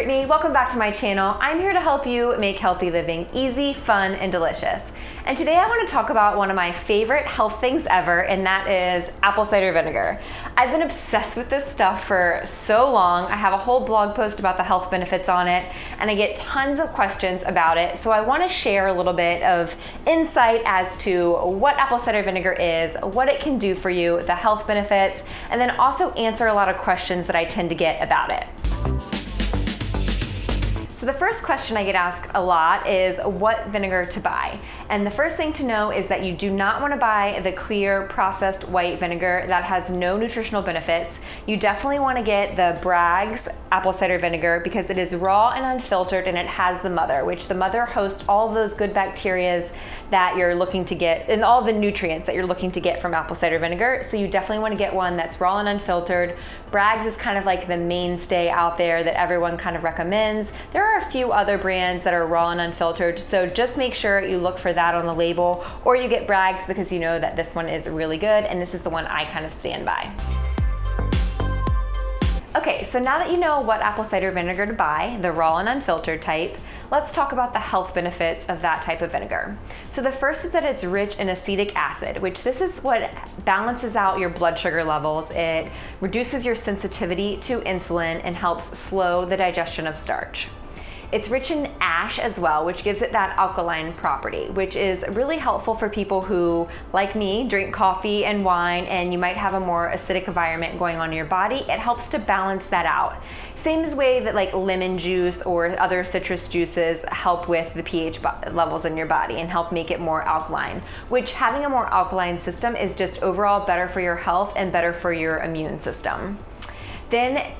Brittany. Welcome back to my channel. I'm here to help you make healthy living easy, fun, and delicious. And today I want to talk about one of my favorite health things ever, and that is apple cider vinegar. I've been obsessed with this stuff for so long. I have a whole blog post about the health benefits on it, and I get tons of questions about it. So I want to share a little bit of insight as to what apple cider vinegar is, what it can do for you, the health benefits, and then also answer a lot of questions that I tend to get about it. So the first question I get asked a lot is what vinegar to buy. And the first thing to know is that you do not want to buy the clear processed white vinegar that has no nutritional benefits. You definitely want to get the Bragg's apple cider vinegar because it is raw and unfiltered, and it has the mother, which the mother hosts all of those good bacteria that you're looking to get and all the nutrients that you're looking to get from apple cider vinegar. So you definitely want to get one that's raw and unfiltered. Bragg's is kind of like the mainstay out there that everyone kind of recommends. There are a few other brands that are raw and unfiltered, so just make sure you look for that on the label, or you get Bragg's because you know that this one is really good, and this is the one I kind of stand by. Okay, so now that you know what apple cider vinegar to buy, the raw and unfiltered type, let's talk about the health benefits of that type of vinegar. So the first is that it's rich in acetic acid, which this is what balances out your blood sugar levels. It reduces your sensitivity to insulin and helps slow the digestion of starch. It's rich in ash as well, which gives it that alkaline property, which is really helpful for people who, like me, drink coffee and wine, and you might have a more acidic environment going on in your body. It helps to balance that out. Same as way that like lemon juice or other citrus juices help with the pH levels in your body and help make it more alkaline, which having a more alkaline system is just overall better for your health and better for your immune system. Then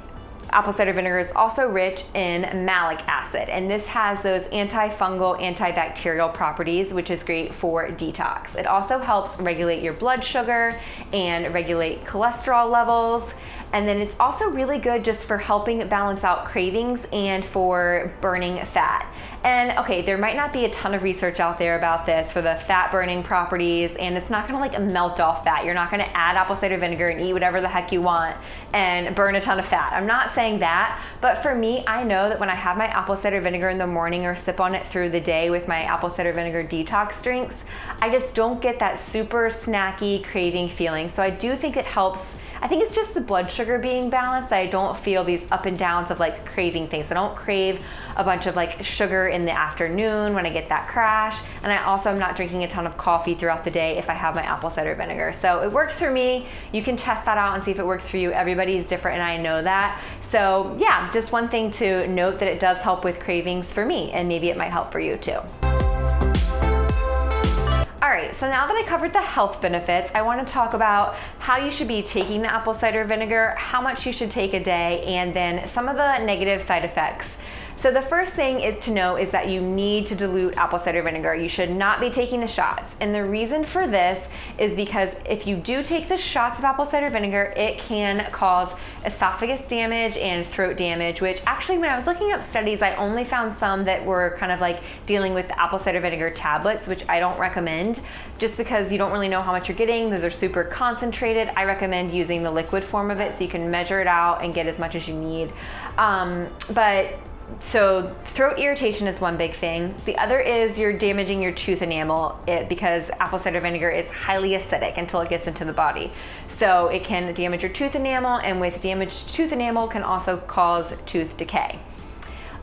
apple cider vinegar is also rich in malic acid, and this has those antifungal, antibacterial properties, which is great for detox. It also helps regulate your blood sugar and regulate cholesterol levels. And then it's also really good just for helping balance out cravings and for burning fat. And okay, there might not be a ton of research out there about this for the fat burning properties, and it's not gonna like melt off fat. You're not gonna add apple cider vinegar and eat whatever the heck you want and burn a ton of fat. I'm not saying that, but for me, I know that when I have my apple cider vinegar in the morning or sip on it through the day with my apple cider vinegar detox drinks, I just don't get that super snacky craving feeling. So I do think it helps. I think it's just the blood sugar being balanced. I don't feel these up and downs of like craving things. I don't crave a bunch of like sugar in the afternoon when I get that crash. And I also am not drinking a ton of coffee throughout the day if I have my apple cider vinegar. So it works for me. You can test that out and see if it works for you. Everybody's different, and I know that. So yeah, just one thing to note, that it does help with cravings for me, and maybe it might help for you too. All right, so now that I covered the health benefits, I want to talk about how you should be taking the apple cider vinegar, how much you should take a day, and then some of the negative side effects. So the first thing to know is that you need to dilute apple cider vinegar. You should not be taking the shots. And the reason for this is because if you do take the shots of apple cider vinegar, it can cause esophagus damage and throat damage, which actually when I was looking up studies, I only found some that were kind of like dealing with the apple cider vinegar tablets, which I don't recommend just because you don't really know how much you're getting. Those are super concentrated. I recommend using the liquid form of it so you can measure it out and get as much as you need. So throat irritation is one big thing. The other is you're damaging your tooth enamel because apple cider vinegar is highly acidic until it gets into the body. So it can damage your tooth enamel, and with damaged tooth enamel can also cause tooth decay.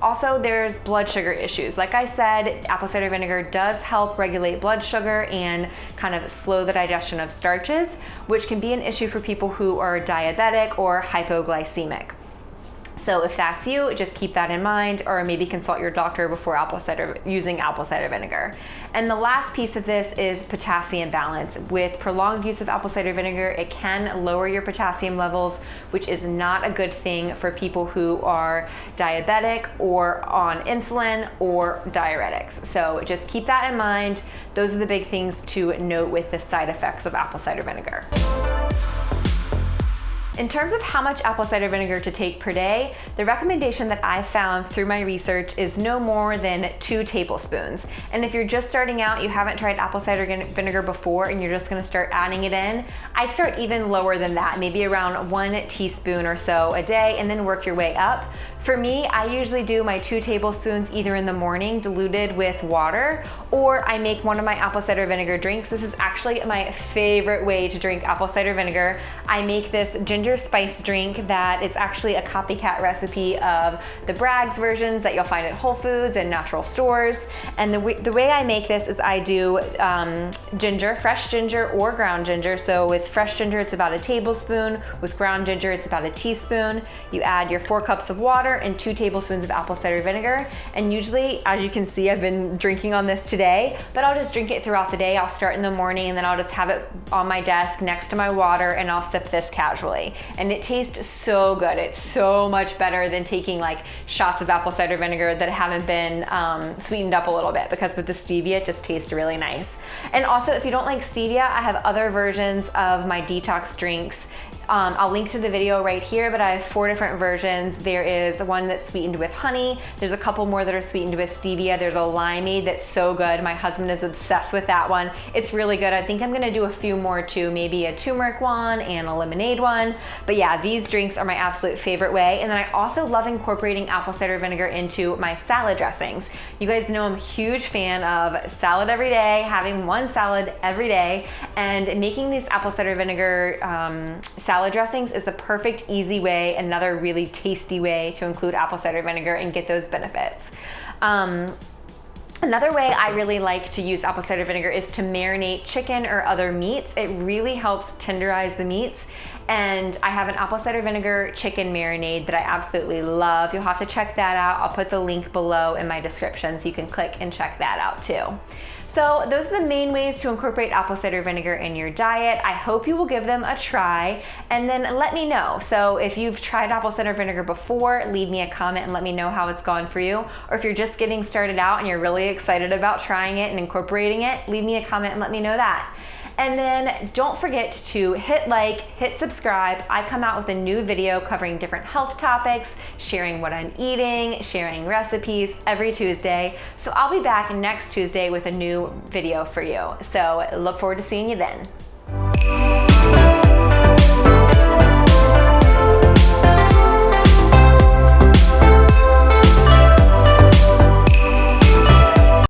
Also, there's blood sugar issues. Like I said, apple cider vinegar does help regulate blood sugar and kind of slow the digestion of starches, which can be an issue for people who are diabetic or hypoglycemic. So if that's you, just keep that in mind, or maybe consult your doctor before using apple cider vinegar. And the last piece of this is potassium balance. With prolonged use of apple cider vinegar, it can lower your potassium levels, which is not a good thing for people who are diabetic or on insulin or diuretics. So just keep that in mind. Those are the big things to note with the side effects of apple cider vinegar. In terms of how much apple cider vinegar to take per day, the recommendation that I found through my research is no more than 2 tablespoons. And if you're just starting out, you haven't tried apple cider vinegar before, and you're just gonna start adding it in, I'd start even lower than that, maybe around 1 teaspoon or so a day, and then work your way up. For me, I usually do my 2 tablespoons either in the morning diluted with water, or I make one of my apple cider vinegar drinks. This is actually my favorite way to drink apple cider vinegar. I make this ginger spice drink that is actually a copycat recipe of the Bragg's versions that you'll find at Whole Foods and natural stores. And the way I make this is I do ginger, fresh ginger or ground ginger. So with fresh ginger, it's about a tablespoon. With ground ginger, it's about a teaspoon. You add your 4 cups of water and 2 tablespoons of apple cider vinegar. And usually, as you can see, I've been drinking on this today, but I'll just drink it throughout the day. I'll start in the morning and then I'll just have it on my desk next to my water, and I'll sip this casually. And it tastes so good. It's so much better than taking like shots of apple cider vinegar that haven't been sweetened up a little bit, because with the stevia, it just tastes really nice. And also, if you don't like stevia, I have other versions of my detox drinks. I'll link to the video right here, but I have 4 different versions. There is the one that's sweetened with honey. There's a couple more that are sweetened with stevia. There's a limeade that's so good. My husband is obsessed with that one. It's really good. I think I'm gonna do a few more too, maybe a turmeric one and a lemonade one. But yeah, these drinks are my absolute favorite way. And then I also love incorporating apple cider vinegar into my salad dressings. You guys know I'm a huge fan of salad every day, having one salad every day, and making these apple cider vinegar salad dressings is the perfect, easy way, another really tasty way to include apple cider vinegar and get those benefits. Another way I really like to use apple cider vinegar is to marinate chicken or other meats. It really helps tenderize the meats. And I have an apple cider vinegar chicken marinade that I absolutely love. You'll have to check that out. I'll put the link below in my description so you can click and check that out too. So those are the main ways to incorporate apple cider vinegar in your diet. I hope you will give them a try and then let me know. So if you've tried apple cider vinegar before, leave me a comment and let me know how it's gone for you. Or if you're just getting started out and you're really excited about trying it and incorporating it, leave me a comment and let me know that. And then don't forget to hit like, hit subscribe. I come out with a new video covering different health topics, sharing what I'm eating, sharing recipes every Tuesday. So I'll be back next Tuesday with a new video for you. So look forward to seeing you then.